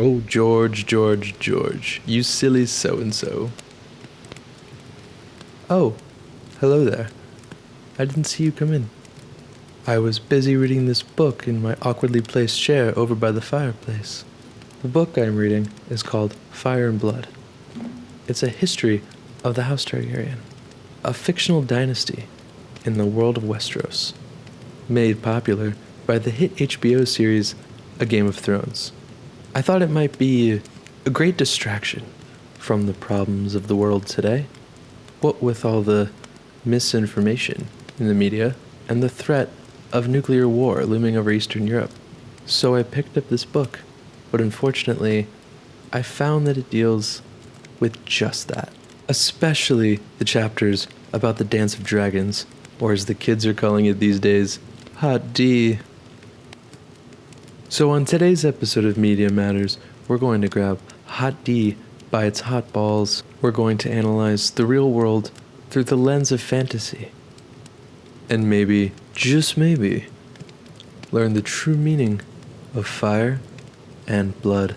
Oh, George, George, George, you silly so-and-so. Oh, hello there. I didn't see you come in. I was busy reading this book in my awkwardly placed chair over by the fireplace. The book I am reading is called Fire and Blood. It's a history of the House Targaryen, a fictional dynasty in the world of Westeros, made popular by the hit HBO series A Game of Thrones. I thought it might be a great distraction from the problems of the world today. What with all the misinformation in the media and the threat of nuclear war looming over Eastern Europe. So I picked up this book, but unfortunately, I found that it deals with just that. Especially the chapters about the Dance of Dragons, or as the kids are calling it these days, Hot D. So on today's episode of Media Matters, we're going to grab Hot D by its hot balls. We're going to analyze the real world through the lens of fantasy. And maybe, just maybe, learn the true meaning of fire and blood.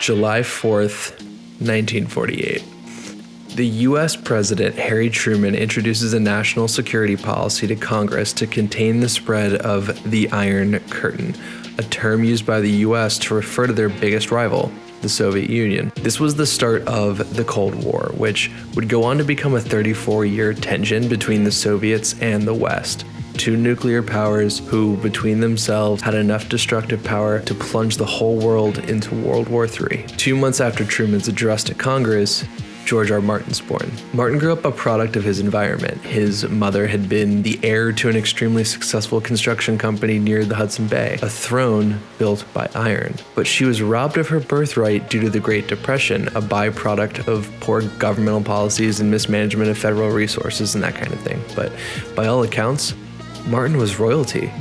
July 4th, 1948. The U.S. President Harry Truman introduces a national security policy to Congress to contain the spread of the Iron Curtain, a term used by the U.S. to refer to their biggest rival, the Soviet Union. This was the start of the Cold War, which would go on to become a 34-year tension between the Soviets and the West. Two nuclear powers who, between themselves, had enough destructive power to plunge the whole world into World War III. 2 months after Truman's address to Congress, George R. Martin's born. Martin grew up a product of his environment. His mother had been the heir to an extremely successful construction company near the Hudson Bay, a throne built by iron. But she was robbed of her birthright due to the Great Depression, a byproduct of poor governmental policies and mismanagement of federal resources and that kind of thing. But by all accounts, Martin was royalty,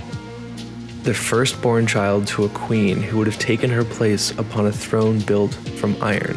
the firstborn child to a queen who would have taken her place upon a throne built from iron,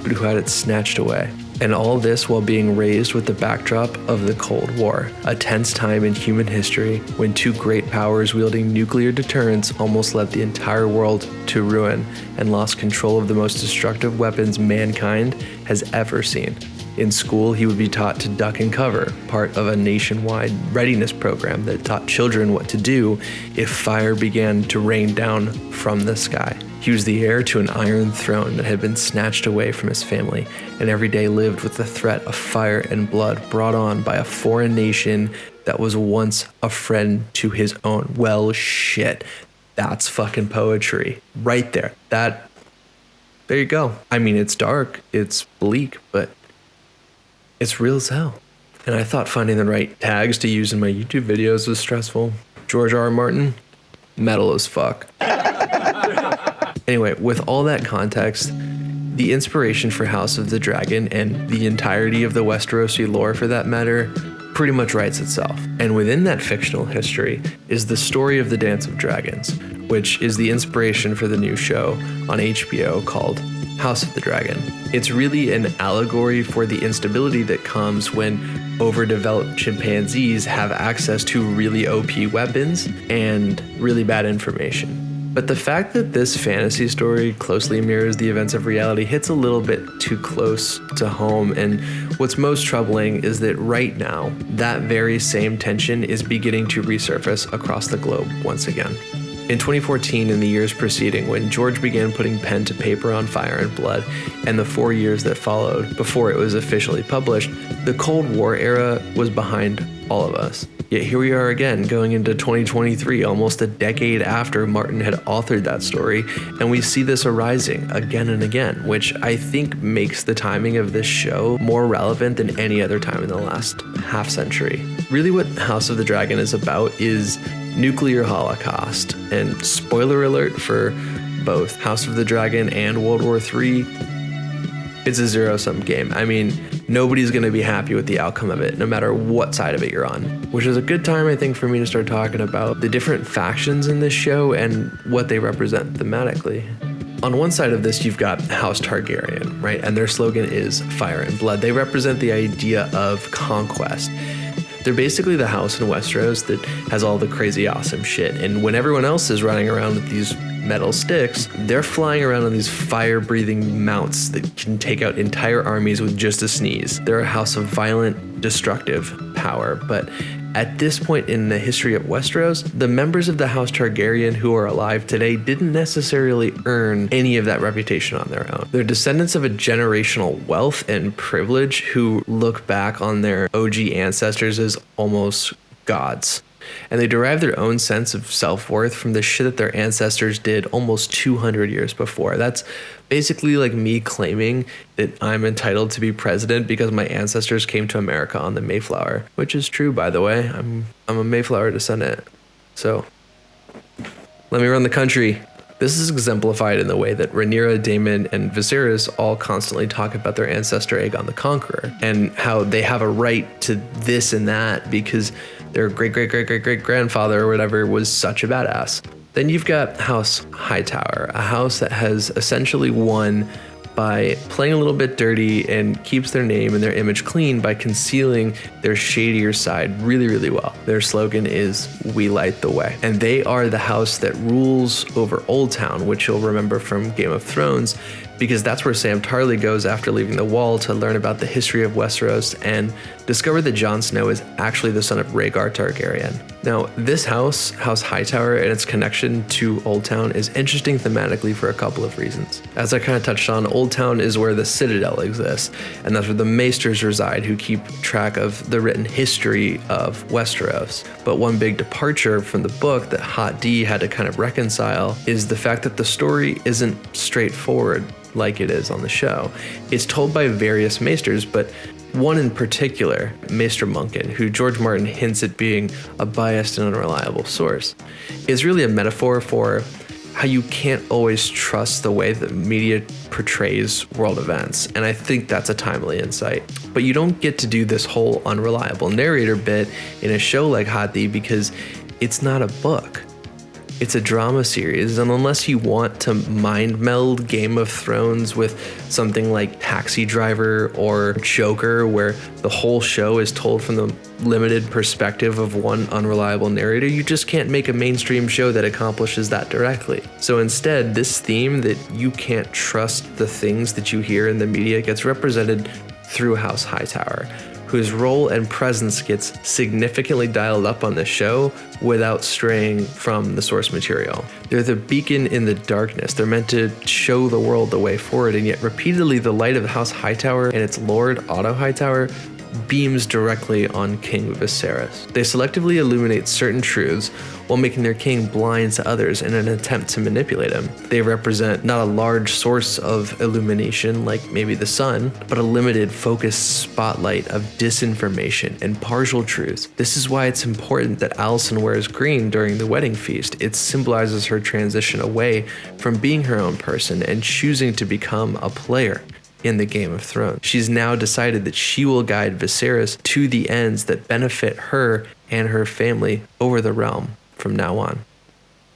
but who had it snatched away. And all this while being raised with the backdrop of the Cold War, a tense time in human history when two great powers wielding nuclear deterrence almost led the entire world to ruin and lost control of the most destructive weapons mankind has ever seen. In school, he would be taught to duck and cover, part of a nationwide readiness program that taught children what to do if fire began to rain down from the sky. He was the heir to an iron throne that had been snatched away from his family, and every day lived with the threat of fire and blood brought on by a foreign nation that was once a friend to his own. Well, shit. That's fucking poetry. Right there. There you go. I mean, it's dark, it's bleak, but it's real as hell. And I thought finding the right tags to use in my YouTube videos was stressful. George R. R. Martin, metal as fuck. Anyway, with all that context, the inspiration for House of the Dragon, and the entirety of the Westerosi lore for that matter, pretty much writes itself. And within that fictional history is the story of the Dance of Dragons, which is the inspiration for the new show on HBO called House of the Dragon. It's really an allegory for the instability that comes when overdeveloped chimpanzees have access to really OP weapons and really bad information. But the fact that this fantasy story closely mirrors the events of reality hits a little bit too close to home, and what's most troubling is that right now, that very same tension is beginning to resurface across the globe once again. In 2014 and the years preceding, when George began putting pen to paper on Fire and Blood, and the 4 years that followed before it was officially published, the Cold War era was behind all of us. Yet here we are again, going into 2023, almost a decade after Martin had authored that story, and we see this arising again and again, which I think makes the timing of this show more relevant than any other time in the last half century. Really what House of the Dragon is about is nuclear holocaust, and spoiler alert for both House of the Dragon and World War III, it's a zero-sum game. I mean, nobody's going to be happy with the outcome of it, no matter what side of it you're on. Which is a good time, I think, for me to start talking about the different factions in this show and what they represent thematically. On one side of this, you've got House Targaryen, right? And their slogan is fire and blood. They represent the idea of conquest. They're basically the house in Westeros that has all the crazy awesome shit. And when everyone else is running around with these metal sticks, they're flying around on these fire-breathing mounts that can take out entire armies with just a sneeze. They're a house of violent, destructive power. But at this point in the history of Westeros, the members of the House Targaryen who are alive today didn't necessarily earn any of that reputation on their own. They're descendants of a generational wealth and privilege who look back on their OG ancestors as almost gods. And they derive their own sense of self-worth from the shit that their ancestors did almost 200 years before. That's basically like me claiming that I'm entitled to be president because my ancestors came to America on the Mayflower, which is true, by the way. I'm a Mayflower descendant. So let me run the country. This is exemplified in the way that Rhaenyra, Daemon, and Viserys all constantly talk about their ancestor Aegon the Conqueror and how they have a right to this and that because their great-great-great-great-great-grandfather or whatever was such a badass. Then you've got House Hightower, a house that has essentially won by playing a little bit dirty and keeps their name and their image clean by concealing their shadier side really, really well. Their slogan is, "We light the way." And they are the house that rules over Old Town, which you'll remember from Game of Thrones, because that's where Sam Tarly goes after leaving the Wall to learn about the history of Westeros and discover that Jon Snow is actually the son of Rhaegar Targaryen. Now, this house, House Hightower, and its connection to Old Town is interesting thematically for a couple of reasons. As I kind of touched on, Old Town is where the Citadel exists, and that's where the Maesters reside who keep track of the written history of Westeros. But one big departure from the book that Hot D had to kind of reconcile is the fact that the story isn't straightforward like it is on the show. It's told by various maesters, but one in particular, Maester Munkin, who George Martin hints at being a biased and unreliable source, is really a metaphor for how you can't always trust the way the media portrays world events. And I think that's a timely insight. But you don't get to do this whole unreliable narrator bit in a show like Hot D because it's not a book. It's a drama series, and unless you want to mind meld Game of Thrones with something like Taxi Driver or Joker, where the whole show is told from the limited perspective of one unreliable narrator, you just can't make a mainstream show that accomplishes that directly. So instead, this theme that you can't trust the things that you hear in the media gets represented through House Hightower, whose role and presence gets significantly dialed up on the show without straying from the source material. They're the beacon in the darkness. They're meant to show the world the way forward, and yet repeatedly the light of House Hightower and its lord, Otto Hightower, beams directly on King Viserys. They selectively illuminate certain truths while making their king blind to others in an attempt to manipulate him. They represent not a large source of illumination like maybe the sun, but a limited focused spotlight of disinformation and partial truths. This is why it's important that Alicent wears green during the wedding feast. It symbolizes her transition away from being her own person and choosing to become a player in the Game of Thrones. She's now decided that she will guide Viserys to the ends that benefit her and her family over the realm from now on.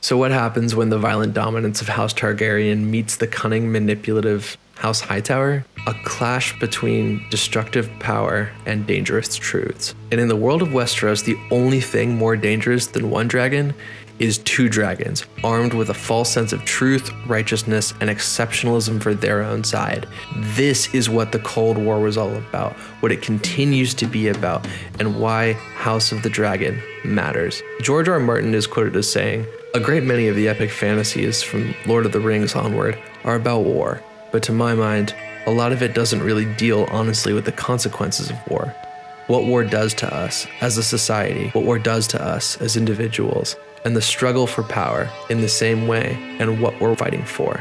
So what happens when the violent dominance of House Targaryen meets the cunning, manipulative House Hightower? A clash between destructive power and dangerous truths. And in the world of Westeros, the only thing more dangerous than one dragon is two dragons, armed with a false sense of truth, righteousness, and exceptionalism for their own side. This is what the Cold War was all about, what it continues to be about, and why House of the Dragon matters. George R. Martin is quoted as saying, "A great many of the epic fantasies from Lord of the Rings onward are about war, but to my mind, a lot of it doesn't really deal honestly with the consequences of war. What war does to us as a society, what war does to us as individuals, and the struggle for power in the same way, and what we're fighting for."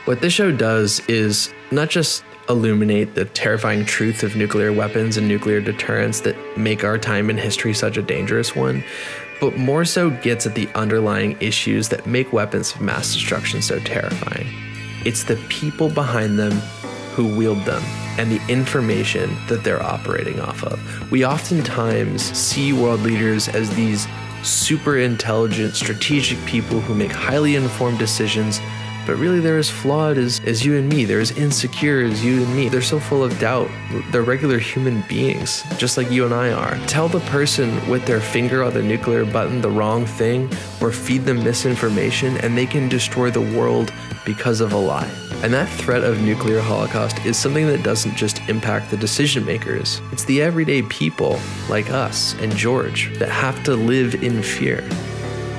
What this show does is not just illuminate the terrifying truth of nuclear weapons and nuclear deterrence that make our time in history such a dangerous one, but more so gets at the underlying issues that make weapons of mass destruction so terrifying. It's the people behind them who wield them and the information that they're operating off of. We oftentimes see world leaders as these super intelligent, strategic people who make highly informed decisions, but really they're as flawed as you and me. They're as insecure as you and me. They're so full of doubt. They're regular human beings, just like you and I are. Tell the person with their finger on the nuclear button the wrong thing, or feed them misinformation, and they can destroy the world because of a lie. And that threat of nuclear holocaust is something that doesn't just impact the decision makers. It's the everyday people like us and George that have to live in fear,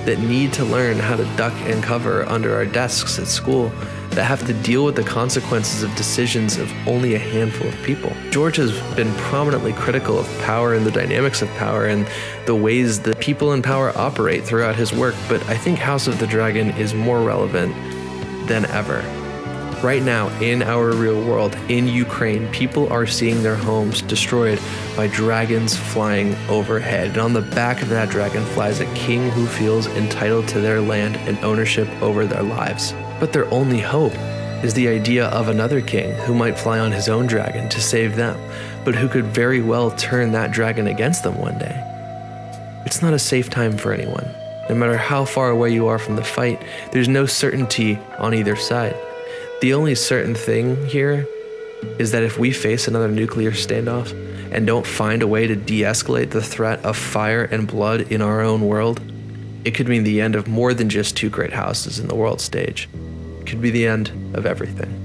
that need to learn how to duck and cover under our desks at school, that have to deal with the consequences of decisions of only a handful of people. George has been prominently critical of power and the dynamics of power and the ways that people in power operate throughout his work, but I think House of the Dragon is more relevant than ever. Right now, in our real world, in Ukraine, people are seeing their homes destroyed by dragons flying overhead. And on the back of that dragon flies a king who feels entitled to their land and ownership over their lives. But their only hope is the idea of another king who might fly on his own dragon to save them, but who could very well turn that dragon against them one day. It's not a safe time for anyone. No matter how far away you are from the fight, there's no certainty on either side. The only certain thing here is that if we face another nuclear standoff and don't find a way to de-escalate the threat of fire and blood in our own world, it could mean the end of more than just two great houses in the world stage. It could be the end of everything.